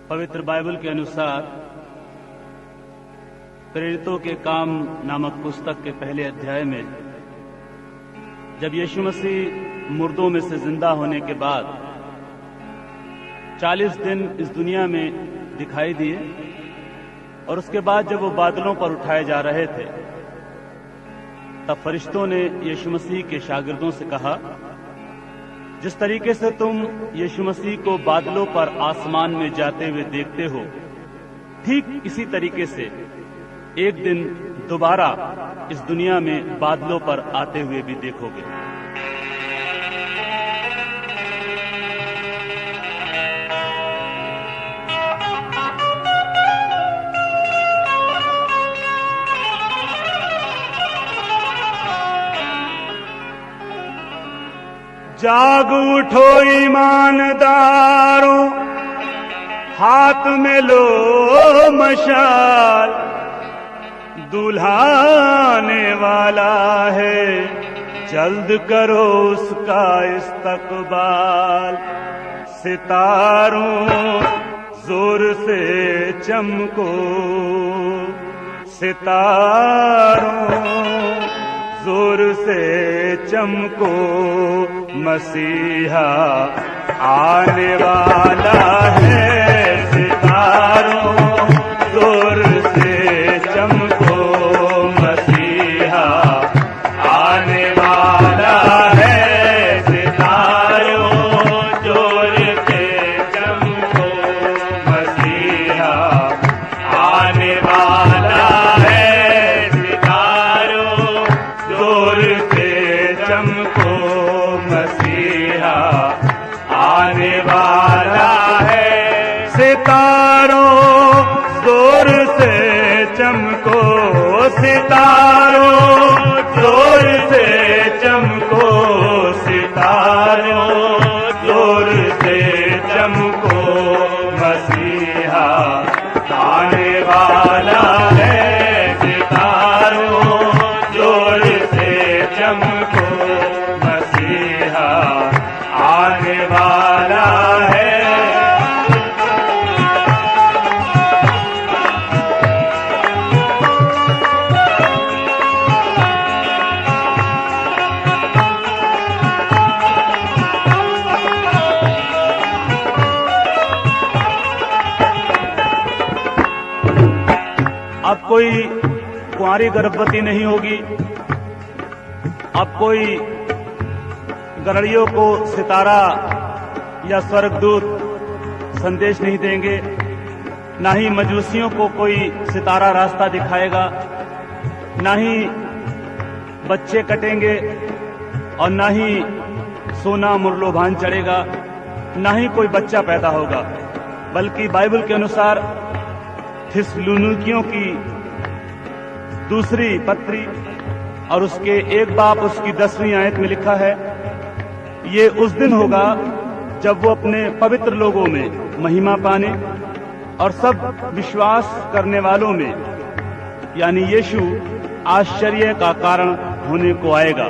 पवित्र बाइबल के अनुसार प्रेरितों के काम नामक पुस्तक के पहले अध्याय में जब यीशु मसीह मुर्दों में से जिंदा होने के बाद 40 दिन इस दुनिया में दिखाई दिए और उसके बाद जब वो बादलों पर उठाए जा रहे थे तब फरिश्तों ने यीशु मसीह के शागिर्दों से कहा, जिस तरीके से तुम यीशु मसीह को बादलों पर आसमान में जाते हुए देखते हो, ठीक इसी तरीके से एक दिन दोबारा इस दुनिया में बादलों पर आते हुए भी देखोगे। जाग उठो ईमानदारों, हाथ में लो मशाल, दूल्हा आने वाला है, जल्द करो उसका इस्तकबाल। सितारों जोर से चमको, सितारों जोर से चमको, मसीहा आने वाला है। सितारों जोर से चमको, मसीहा आने वाला है। सितारों जोर से चमको, मसीहा आने वाला है। सितारों जोर से चमको, मसीहा आने वाला है। सितारों जोर से चमको, सितारों जोर से चमको, सितारों जोर से चमको, मसीहा आने वाला है। सितारों जोर से चमको, मसीहा आने वाला है। अब कोई कुंवारी गर्भवती नहीं होगी, अब कोई गरड़ियों को सितारा या स्वर्गदूत संदेश नहीं देंगे, ना ही मजूसियों को कोई सितारा रास्ता दिखाएगा, ना ही बच्चे कटेंगे और ना ही सोना मुरलोभान चढ़ेगा, ना ही कोई बच्चा पैदा होगा। बल्कि बाइबल के अनुसार थिस्सलुनीकियों की दूसरी पत्री और उसके 1 बाब उसकी 10वीं आयत में लिखा है, ये उस दिन होगा जब वो अपने पवित्र लोगों में महिमा पाने और सब विश्वास करने वालों में यानी यीशु आश्चर्य का कारण होने को आएगा।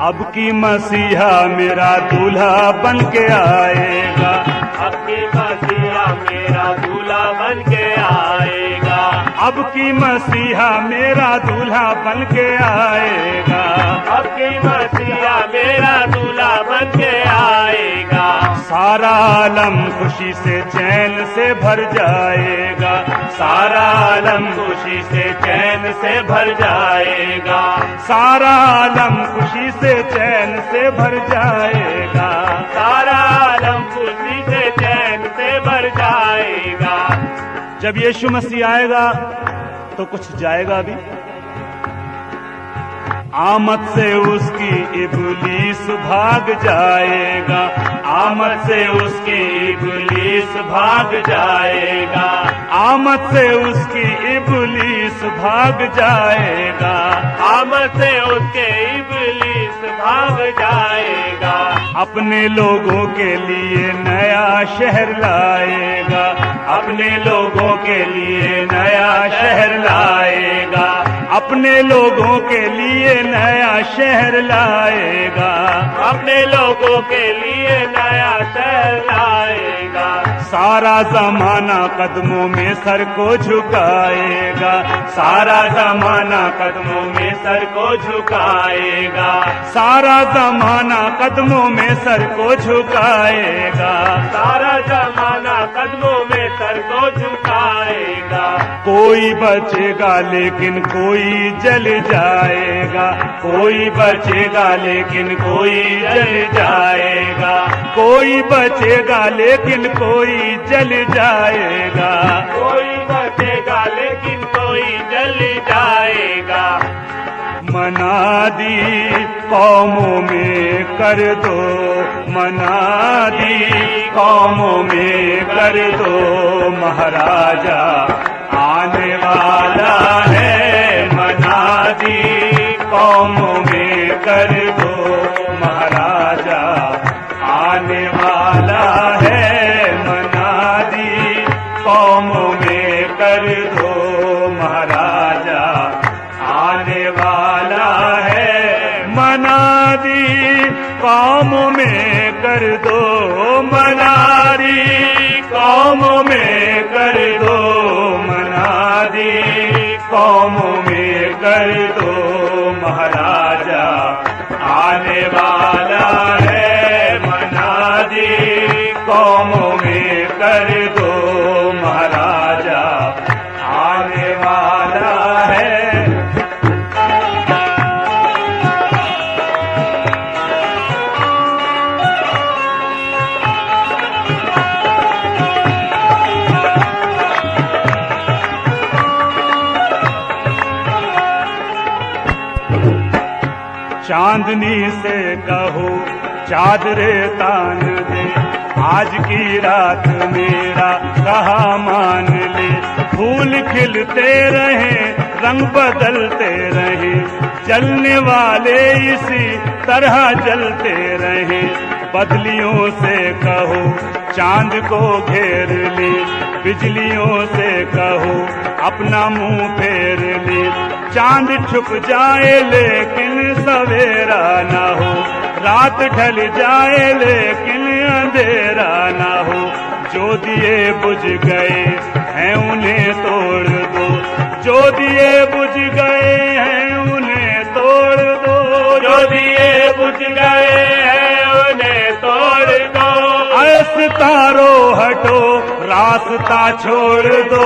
अब की मसीहा मेरा दूल्हा बन के आएगा, अब की मसीहा मेरा दूल्हा बन के आएगा। अब की मसीहा मेरा दूल्हा बन के आएगा, अब की मसीहा मेरा दूल्हा बन के आएगा। सारा आलम खुशी से चैन से भर जाएगा, सारा आलम खुशी से चैन से भर जाएगा। सारा आलम खुशी से चैन से भर जाएगा, सारा आलम खुशी से चैन से भर जाएगा। जब यीशु मसीह आएगा तो कुछ जाएगा भी। आमद से उसकी इब्लीस भाग जाएगा, आमद से उसकी इब्लीस भाग जाएगा। आमद से उसकी इब्लीस भाग जाएगा, आमद से उसके इब्लीस भाग जाएगा। अपने लोगों के लिए नया शहर लाएगा, अपने लोगों के लिए नया शहर लाएगा। अपने लोगों के लिए नया शहर लाएगा, अपने लोगों के लिए नया शहर लाएगा। सारा जमाना कदमों में सर को झुकाएगा, सारा जमाना कदमों में सर को झुकाएगा, सारा जमाना कदमों में सर को झुकाएगा, सारा जमाना कदमों में सर को झुकाएगा। कोई बचेगा लेकिन कोई जल जाएगा, कोई बचेगा लेकिन कोई जल जाएगा, कोई बचेगा लेकिन कोई जल जाएगा, कोई बचेगा लेकिन कोई जल जाएगा। मनादी कौमों में कर दो, मनादी कौमों में कर दो, महाराजा आने वाला है। मनादी कौमों में कर दो, महाराजा आने वाला है। मनादी कौमों में कर दो, महाराजा आने वाला है। मनादी कौमों में कर दो, मनादी कौमों में कर दो, मनादी कौमों में कर दो, महाराजा आने वाला है। मनादी कौमों में कर दो, महाराजा आने वाला है। चांदनी से कहो चादरे तान दे, आज की रात मेरा कहा मान ले। फूल खिलते रहे, रंग बदलते रहे, जलने वाले इसी तरह जलते रहे। बदलियों से कहो चांद को घेर ले, बिजलियों से कहो अपना मुंह फेर ले। चांद छुप जाए लेकिन सवेरा ना हो, रात ढल जाए लेकिन अंधेरा ना हो। जो दिए बुझ गए हैं उन्हें तोड़ दो, जो दिए बुझ गए हैं उन्हें तोड़ दो, जो दिए बुझ गए हैं उन्हें तोड़ दो। सितारो हटो रास्ता छोड़ दो,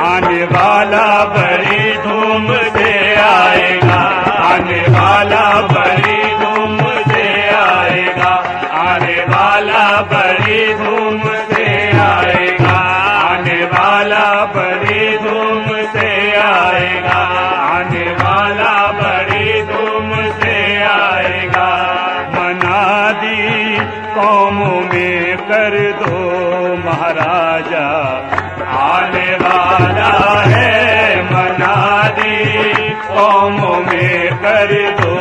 आने वाला बड़ी धूम से आएगा, आने वाला बड़ी धूम से आएगा, आने वाला बड़ी धूम से आएगा, आने वाला बड़ी धूम से आएगा, आने वाला बड़ी धूम से आएगा। मनादी कौमों में कर दो, महाराजा आने वाला है। मनादी कौमों में कर दो,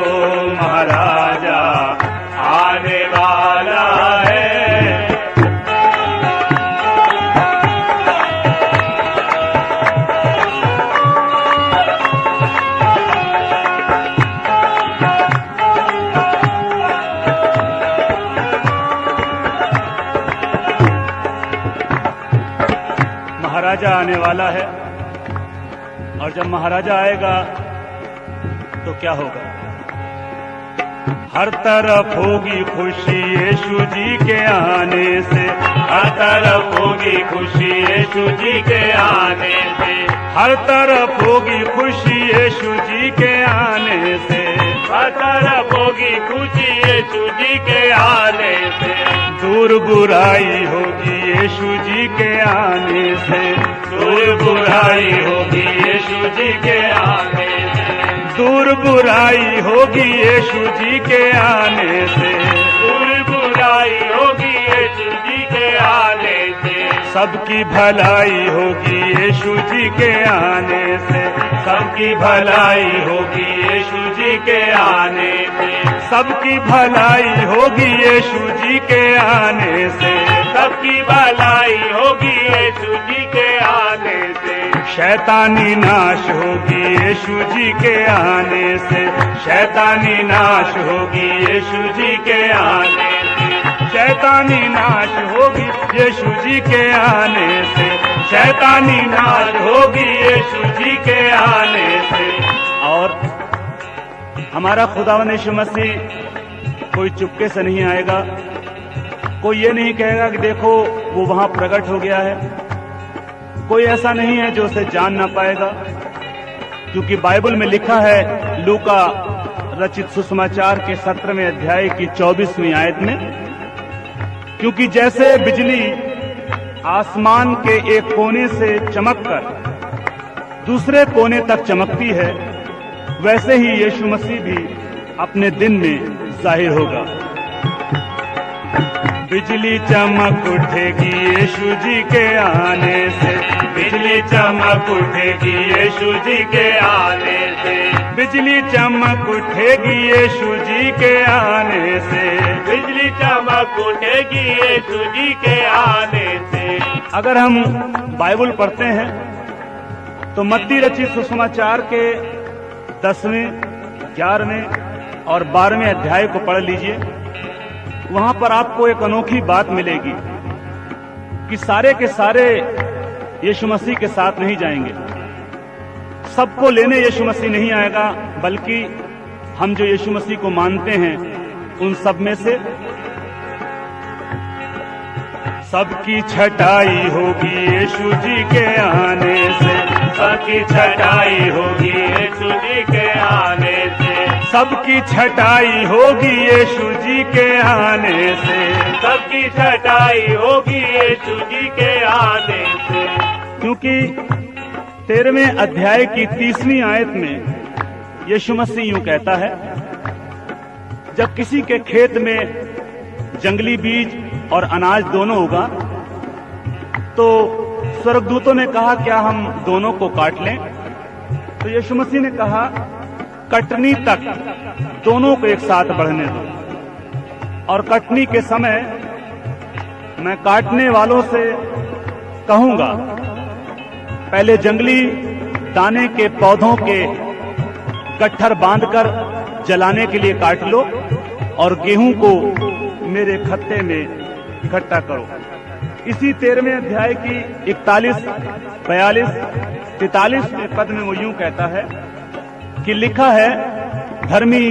महाराजा आने वाला है। महाराजा आने वाला है, और जब महाराजा आएगा तो क्या होगा? हर तरफ होगी खुशी यीशु जी के आने से, हर तरफ होगी खुशी यीशु जी के आने से, हर तरफ होगी खुशी यीशु जी के आने से, हर तरफ होगी खुशी यीशु जी के आने से। दूर बुराई होगी यीशु जी के आने से, दूर बुराई होगी यीशु जी के आने से, दूर बुराई होगी यीशु जी के आने से, दूर बुराई होगी यीशु जी के आने से। सबकी भलाई होगी यीशु जी के आने से, सबकी भलाई होगी यीशु जी के आने से, सबकी भलाई होगी यीशु जी के आने से, सबकी भलाई होगी यीशु जी के आने से। शैतानी नाश होगी यीशु जी के आने से, शैतानी नाश होगी यीशु जी के आने से, शैतानी नाश होगी यीशु जी के आने से, शैतानी नाश होगी यीशु जी के आने से। और हमारा खुदावंद यीशु मसीह कोई चुपके से नहीं आएगा, कोई ये नहीं कहेगा कि देखो वो वहां प्रकट हो गया है, कोई ऐसा नहीं है जो उसे जान ना पाएगा, क्योंकि बाइबल में लिखा है लूका रचित सुसमाचार के 17वें अध्याय की 24वीं आयत में, क्योंकि जैसे बिजली आसमान के एक कोने से चमककर दूसरे कोने तक चमकती है, वैसे ही यीशु मसीह भी अपने दिन में जाहिर होगा। बिजली चमक उठेगी यीशु जी के आने से, बिजली चमक उठेगी यीशु जी के आने से, बिजली चमक उठेगी यीशु जी के आने से, बिजली चमक उठेगी यीशु जी के आने से। अगर हम बाइबल पढ़ते हैं तो मत्ती रचित सुसमाचार के 10वें, 11वें और 12वें अध्याय को पढ़ लीजिए। वहां पर आपको एक अनोखी बात मिलेगी कि सारे के सारे यीशु मसीह के साथ नहीं जाएंगे, सबको लेने यीशु मसीह नहीं आएगा, बल्कि हम जो यीशु मसीह को मानते हैं उन सब में से सबकी छटाई होगी यीशु जी के आने से, सबकी छटाई होगी यीशु जी के आने से, सबकी छटाई होगी यीशु जी के आने से, सबकी छटाई होगी यीशु जी के आने से। क्योंकि 13वें अध्याय की 30वीं आयत में यीशु मसीह यूं कहता है, जब किसी के खेत में जंगली बीज और अनाज दोनों होगा तो स्वर्गदूतों ने कहा क्या हम दोनों को काट लें? तो यीशु मसीह ने कहा कटनी तक दोनों को एक साथ बढ़ने दो, और कटनी के समय मैं काटने वालों से कहूंगा पहले जंगली दाने के पौधों के गट्ठर बांधकर जलाने के लिए काट लो और गेहूं को मेरे खत्ते में इकट्ठा करो। इसी 13वें अध्याय की 41, 42, 43 पद में वो यूं कहता है कि लिखा है धर्मी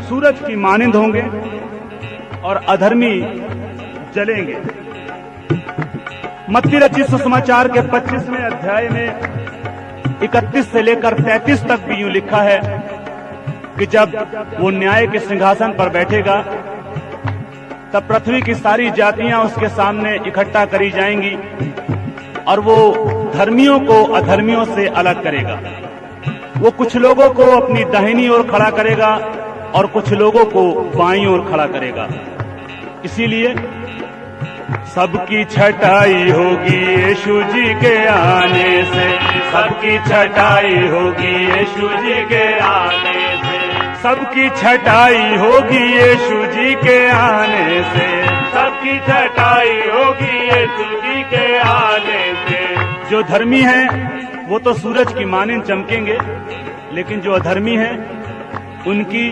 सूरज की मानिंद होंगे और अधर्मी जलेंगे। मत्ती रचित सुसमाचार के 25वें अध्याय में 31 से लेकर 33 तक भी यूं लिखा है कि जब वो न्याय के सिंहासन पर बैठेगा तब पृथ्वी की सारी जातियां उसके सामने इकट्ठा करी जाएंगी और वो धर्मियों को अधर्मियों से अलग करेगा। वो कुछ लोगों को अपनी दाहिनी ओर खड़ा करेगा और कुछ लोगों को बाईं ओर खड़ा करेगा। इसीलिए सबकी छटाई होगी यीशु जी के आने से, सबकी छटाई होगी यीशु जी के आने से, सबकी छटाई होगी यीशु जी के आने से, सबकी छटाई होगी यीशु जी के आने से। जो धर्मी हैं वो तो सूरज की मानिंद चमकेंगे, लेकिन जो अधर्मी हैं उनकी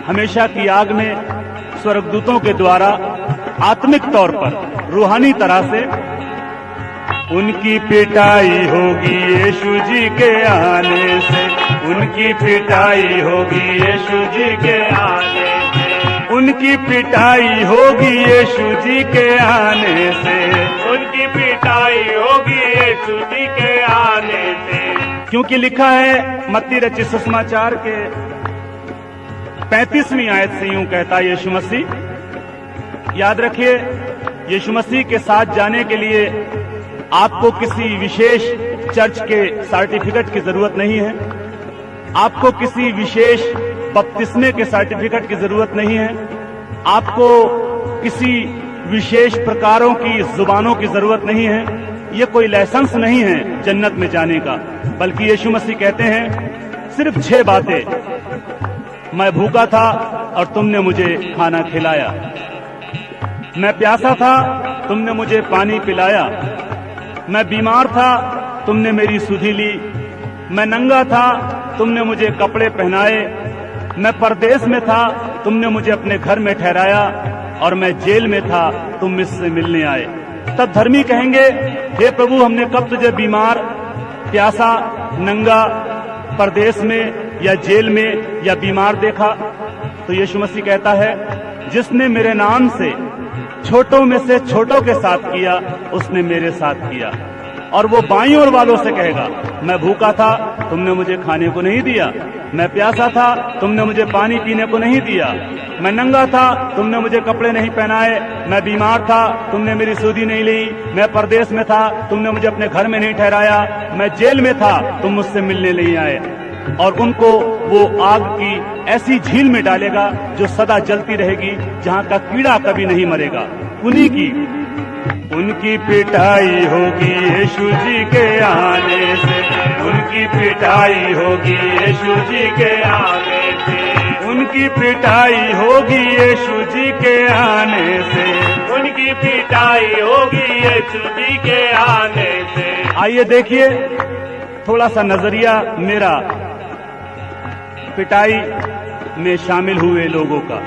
हमेशा की आग में स्वर्गदूतों के द्वारा आत्मिक तौर पर रूहानी तरह से उनकी पिटाई होगी यीशु जी के आने से, उनकी पिटाई होगी यीशु जी के आने से, उनकी पिटाई होगी यीशु जी के आने से, उनकी पिटाई होगी यीशु जी के आने से। क्योंकि लिखा है मत्ती रचित सुसमाचार के 35वीं आयत से यूं कहता है यीशु मसीह, याद रखिए यीशु मसीह के साथ जाने के लिए आपको किसी विशेष चर्च के सर्टिफिकेट की जरूरत नहीं है, आपको किसी विशेष बपतिस्मे के सर्टिफिकेट की जरूरत नहीं है, आपको किसी विशेष प्रकारों की जुबानों की जरूरत नहीं है। ये कोई लाइसेंस नहीं है जन्नत में जाने का, बल्कि यीशु मसीह कहते हैं सिर्फ 6 बातें। मैं भूखा था और तुमने मुझे खाना खिलाया, मैं प्यासा था तुमने मुझे पानी पिलाया, मैं बीमार था तुमने मेरी सुधि ली, मैं नंगा था तुमने मुझे कपड़े पहनाए, मैं परदेश में था तुमने मुझे अपने घर में ठहराया, और मैं जेल में था, तुम मुझसे मिलने आए। तब धर्मी कहेंगे, हे प्रभु, हमने कब तुझे बीमार, प्यासा, नंगा, परदेश में या जेल में या बीमार देखा? तो यीशु मसीह कहता है, जिसने मेरे नाम से छोटों में से छोटों के साथ किया, उसने मेरे साथ किया। और वो बाईं ओर वालों से कहेगा, मैं भूखा था, तुमने मुझे खाने को नहीं दिया, मैं प्यासा था, तुमने मुझे पानी पीने को नहीं दिया, मैं नंगा था, तुमने मुझे कपड़े नहीं पहनाए, मैं बीमार था, तुमने मेरी सुधि नहीं ली, मैं परदेश में था, तुमने मुझे अपने घर में नहीं ठहराया, मैं जेल में था, तुम मुझसे मिलने नहीं आए। और उनको वो आग की ऐसी झील में डालेगा जो सदा जलती रहेगी, जहां का कीड़ा कभी नहीं मरेगा। उनकी पिटाई होगी यीशु जी के आने से, उनकी पिटाई होगी यीशु जी के आने से, उनकी पिटाई होगी यीशु जी के आने से, उनकी पिटाई होगी यीशु जी के आने से। आइए देखिए थोड़ा सा नजरिया मेरा पिटाई में शामिल हुए लोगों का।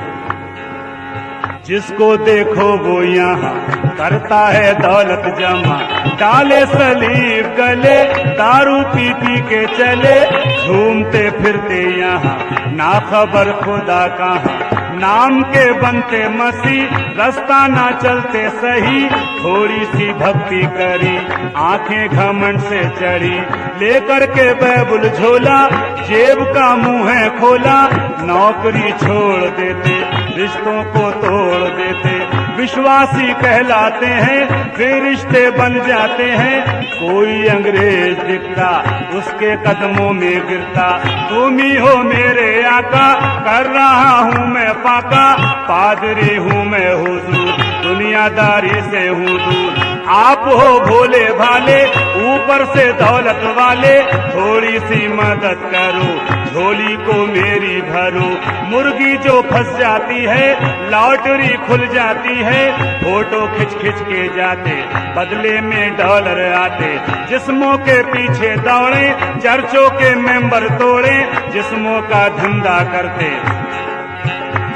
जिसको देखो वो यहाँ करता है दौलत जमा, डाले सलीब गले, दारू पी पी के चले, झूमते फिरते यहाँ ना खबर खुदा कहाँ, नाम के बनते मसीह, रास्ता ना चलते सही, थोड़ी सी भक्ति करी, आंखें घमंड से चढ़ी, लेकर के बैबुल झोला, जेब का मुंह है खोला, नौकरी छोड़ देते, रिश्तों को तोड़ देते, विश्वासी कहलाते हैं, फिर रिश्ते बन जाते हैं, कोई अंग्रेज दिखता, उसके कदमों में गिरता, तुम ही हो मेरे आका, कर रहा हूँ मैं पाका, पादरी हूँ मैं हुजूर, दुनियादारी से हूँ दूर, आप हो भोले भाले, ऊपर से दौलत वाले, थोड़ी सी मदद करो, झोली को मेरी भरो, मुर्गी जो फंस जाती है, लॉटरी खुल जाती है, फोटो खिंच खिंच के जाते, बदले में डॉलर आते, जिस्मों के पीछे दौड़े, चर्चों के मेंबर तोड़े, जिस्मों का धंधा करते,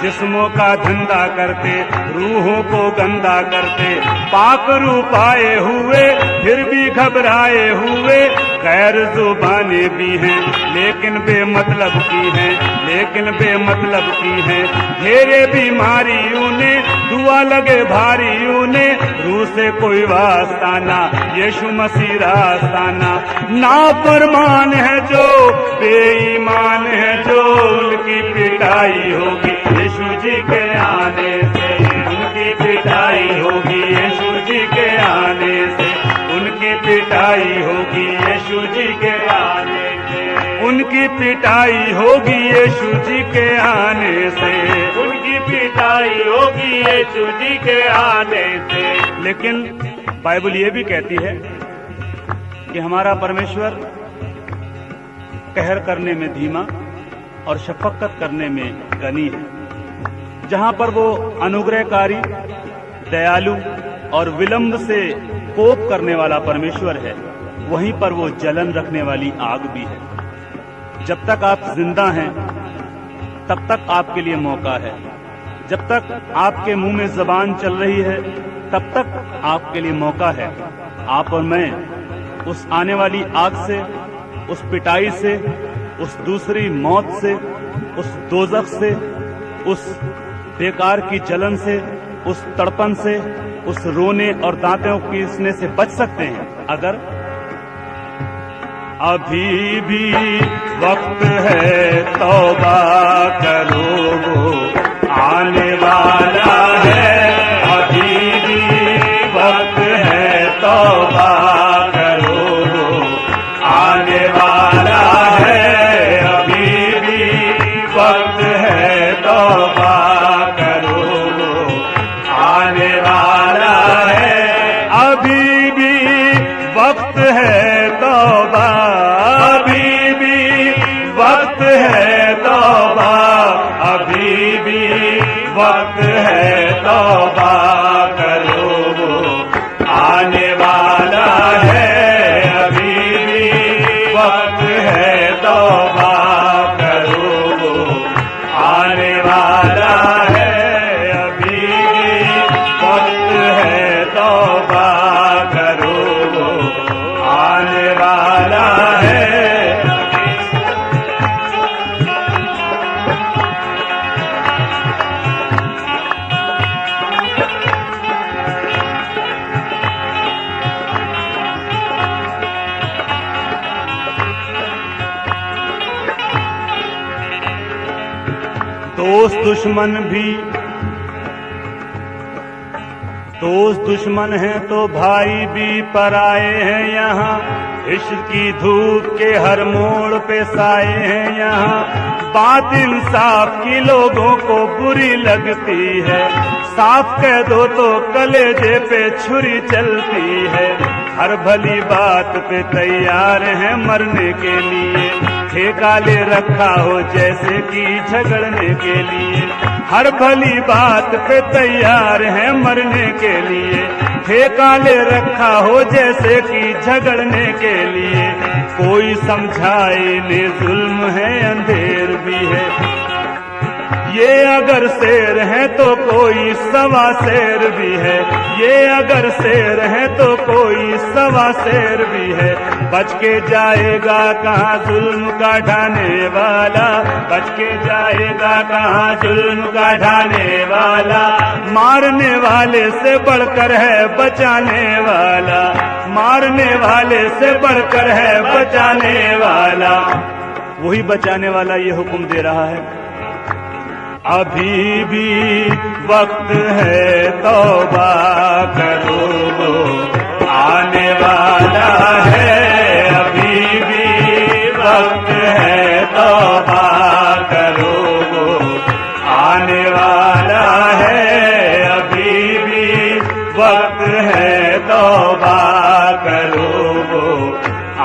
जिस्मों का धंधा करते, रूहों को गंदा करते, पाक रूप आए हुए, फिर भी घबराए हुए, गैर जुबाने भी हैं, लेकिन बेमतलब की हैं, लेकिन बेमतलब की हैं, घेरे बीमारी उन्हें, दुआ लगे भारी उन्हें, रूह से कोई वास्ताना, यीशु मसीह रास्ताना, नाफरमान है जो, बेईमान है जो, उनकी पिटाई होगी यीशु जी के आने से, उनकी पिटाई होगी यीशु जी के आने से, उनकी पिटाई होगी यीशु जी के आने से, उनकी पिटाई होगी यीशु जी के आने से, उनकी पिटाई होगी यीशु जी के आने से। लेकिन बाइबल ये भी कहती है कि हमारा परमेश्वर कहर करने में धीमा और शफकत करने में गनी है। जहां पर वो अनुग्रहकारी, दयालु और विलंब से कोप करने वाला परमेश्वर है, वहीं पर वो जलन रखने वाली आग भी है। जब तक आप जिंदा हैं, तब तक आपके लिए मौका है। जब तक आपके मुंह में जबान चल रही है, तब तक आपके लिए मौका है। आप और मैं उस आने वाली आग से, उस पिटाई से, उस दूसरी मौत से, उस दोजख से, उस बेकार की जलन से, उस तड़पन से, उस रोने और दांतों पीसने से बच सकते हैं अगर अभी भी वक्त है, तौबा करो, वो आने वाला है, अभी भी वक्त है, तौबा करो, वो आने वाला है, अभी भी वक्त है, तौबा करो, वो आने वाला है, अभी भी वक्त है, तौबा, अभी भी वक्त है, तौबा, अभी भी वक्त है, तौबा करो, वो आने वाला है, अभी भी वक्त है, तौबा करो, वो आने वाला है, अभी भी दोस्त दुश्मन हैं तो भाई भी पराए हैं यहाँ। इश्क की धूप के हर मोड़ पे साए हैं यहाँ। बात इंसाफ की लोगों को बुरी लगती है, साफ कह दो तो कलेजे पे छुरी चलती है। हर भली बात पे तैयार है मरने के लिए, ठेका ले रखा हो जैसे कि झगड़ने के लिए। हर भली बात पे तैयार है मरने के लिए, ठेका ले रखा हो जैसे कि झगड़ने के लिए। कोई समझाए इन्हें जुल्म है अंधेर भी है, ये अगर शेर है तो कोई सवा शेर भी है। ये अगर शेर है तो कोई सवा शेर भी है। बच के जाएगा कहाँ जुल्म का ढाने वाला, बच के जाएगा कहाँ जुल्म का ढाने वाला। मारने वाले से बढ़कर है बचाने वाला, मारने वाले से बढ़कर है बचाने वाला। वही बचाने वाला ये हुक्म दे रहा है, अभी भी वक्त है तौबा करो आने वाला है। अभी भी वक्त है तौबा करो आने वाला है। अभी भी वक्त है तौबा करो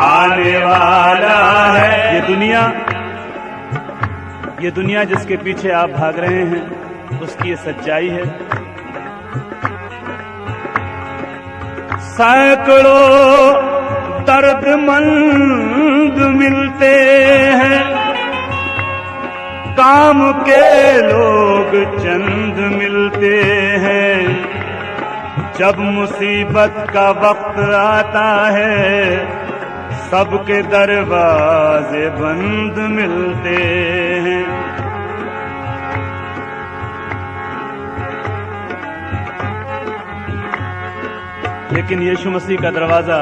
आने वाला है। ये दुनिया जिसके पीछे आप भाग रहे हैं उसकी ये सच्चाई है। सैकड़ों दर्दमंद मिलते हैं, काम के लोग चंद मिलते हैं। जब मुसीबत का वक्त आता है सबके दरवाजे बंद मिलते हैं। लेकिन यीशु मसीह का दरवाजा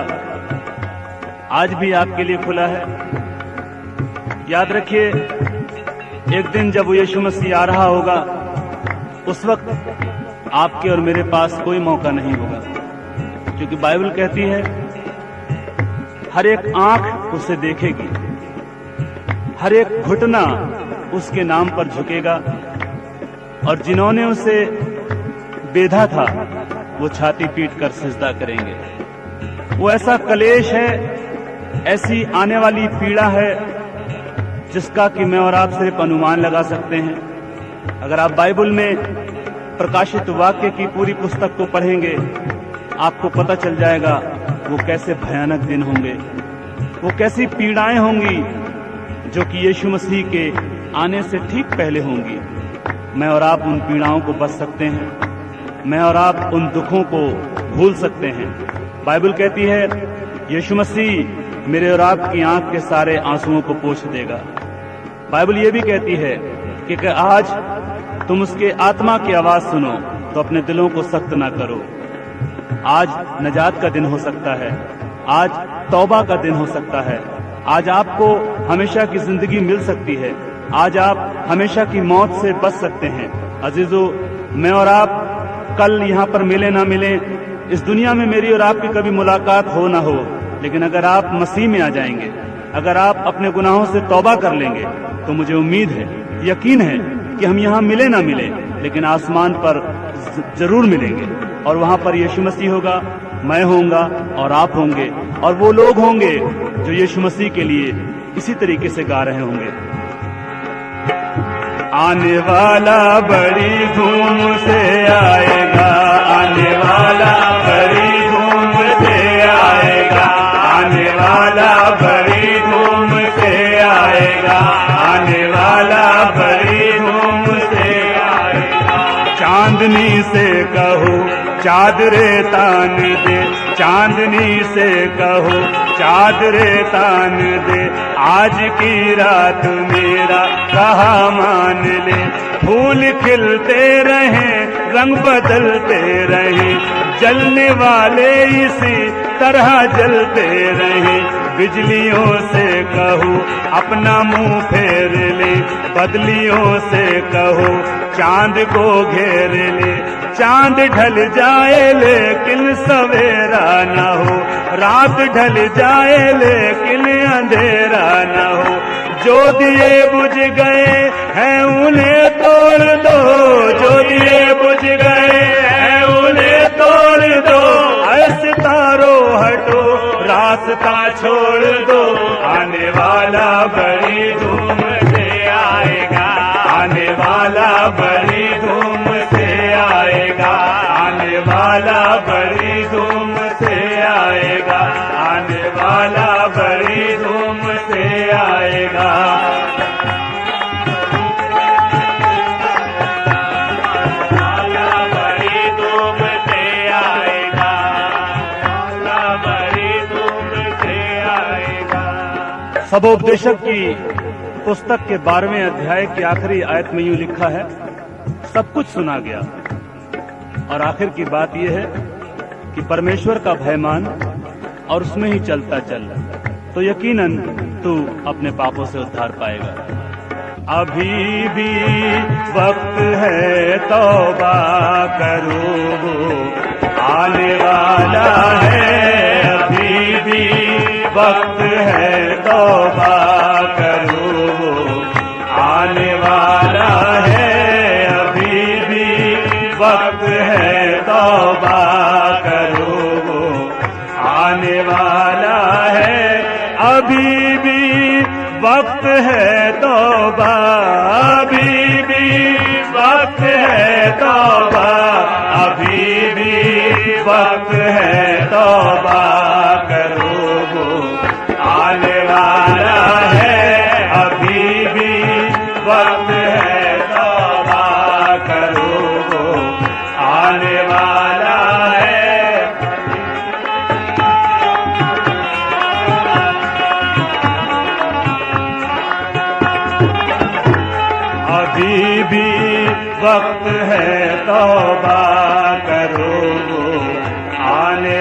आज भी आपके लिए खुला है। याद रखिए, एक दिन जब वो यीशु मसीह आ रहा होगा उस वक्त आपके और मेरे पास कोई मौका नहीं होगा, क्योंकि बाइबल कहती है हर एक आंख उसे देखेगी, हर एक घुटना उसके नाम पर झुकेगा, और जिन्होंने उसे बेधा था वो छाती पीटकर सिजदा करेंगे। वो ऐसा कलेश है, ऐसी आने वाली पीड़ा है जिसका कि मैं और आप सिर्फ अनुमान लगा सकते हैं। अगर आप बाइबल में प्रकाशित वाक्य की पूरी पुस्तक को पढ़ेंगे आपको पता चल जाएगा वो कैसे भयानक दिन होंगे, वो कैसी पीड़ाएं होंगी जो कि यीशु मसीह के आने से ठीक पहले होंगी। मैं और आप उन पीड़ाओं को बच सकते हैं, मैं और आप उन दुखों को भूल सकते हैं। बाइबल कहती है यीशु मसीह मेरे और आपकी आंख के सारे आंसुओं को पोंछ देगा। बाइबल ये भी कहती है कि आज तुम उसके आत्मा की आवाज सुनो तो अपने दिलों को सख्त ना करो। आज नजात का दिन हो सकता है, आज तौबा का दिन हो सकता है, आज आपको हमेशा की जिंदगी मिल सकती है, आज आप हमेशा की मौत से बच सकते हैं। अजीजों, मैं और आप कल यहाँ पर मिले ना मिले, इस दुनिया में मेरी और आपकी कभी मुलाकात हो ना हो, लेकिन अगर आप मसीह में आ जाएंगे, अगर आप अपने गुनाहों से तौबा कर लेंगे तो मुझे उम्मीद है, यकीन है कि हम यहाँ मिले ना मिले लेकिन आसमान पर जरूर मिलेंगे, और वहां पर यीशु मसीह होगा, मैं होऊंगा और आप होंगे, और वो लोग होंगे जो यीशु मसीह के लिए इसी तरीके से गा रहे होंगे। आने वाला बड़ी धूम से आएगा, आने वाला बड़ी धूम से आएगा, आने वाला बड़ी धूम से आएगा, आने वाला बड़ी धूम से आएगा। चांदनी से कहो चादरे तान दे, चांदनी से कहो चादरे तान दे, आज की रात मेरा कहा मान ले। फूल खिलते रहे, रंग बदलते रहे, जलने वाले इसी तरह जलते रहे। बिजलियों से कहो अपना मुंह फेर ले, बदलियों से कहो चांद को घेर ले। चांद ढल जाए लेकिन सवेरा न हो, रात ढल जाए लेकिन अंधेरा न हो। जो दिए बुझ गए हैं उन्हें तोड़ दो, जो दिए बुझ गए हैं उन्हें तोड़ दो। ऐसे तारो हटो रास्ता छोड़ दो, आने वाला बड़ी धूम से आएगा, आने वाला बड़ी धूम से आएगा, आने वाला बड़ी धूम से आएगा, आने वाला बड़ी धूम से आएगा। सबोपदेशक की पुस्तक के 12वें अध्याय की आखिरी आयत में यूं लिखा है, सब कुछ सुना गया और आखिर की बात यह है कि परमेश्वर का भय मान और उसमें ही चलता चल, तो यकीनन तू अपने पापों से उद्धार पाएगा। अभी भी वक्त है तौबा करो, आने वाला है। अभी भी वक्त है तौबा करो, आने वाला है। अभी भी वक्त है तौबा करो, आने वाला है। अभी भी वक्त है तौबा, अभी भी वक्त है तौबा, अभी भी वक्त है तौबा करो, आने वाला है। अभी भी वक्त है तौबा करो, आने वाला है। अभी भी वक्त है तौबा करो, आने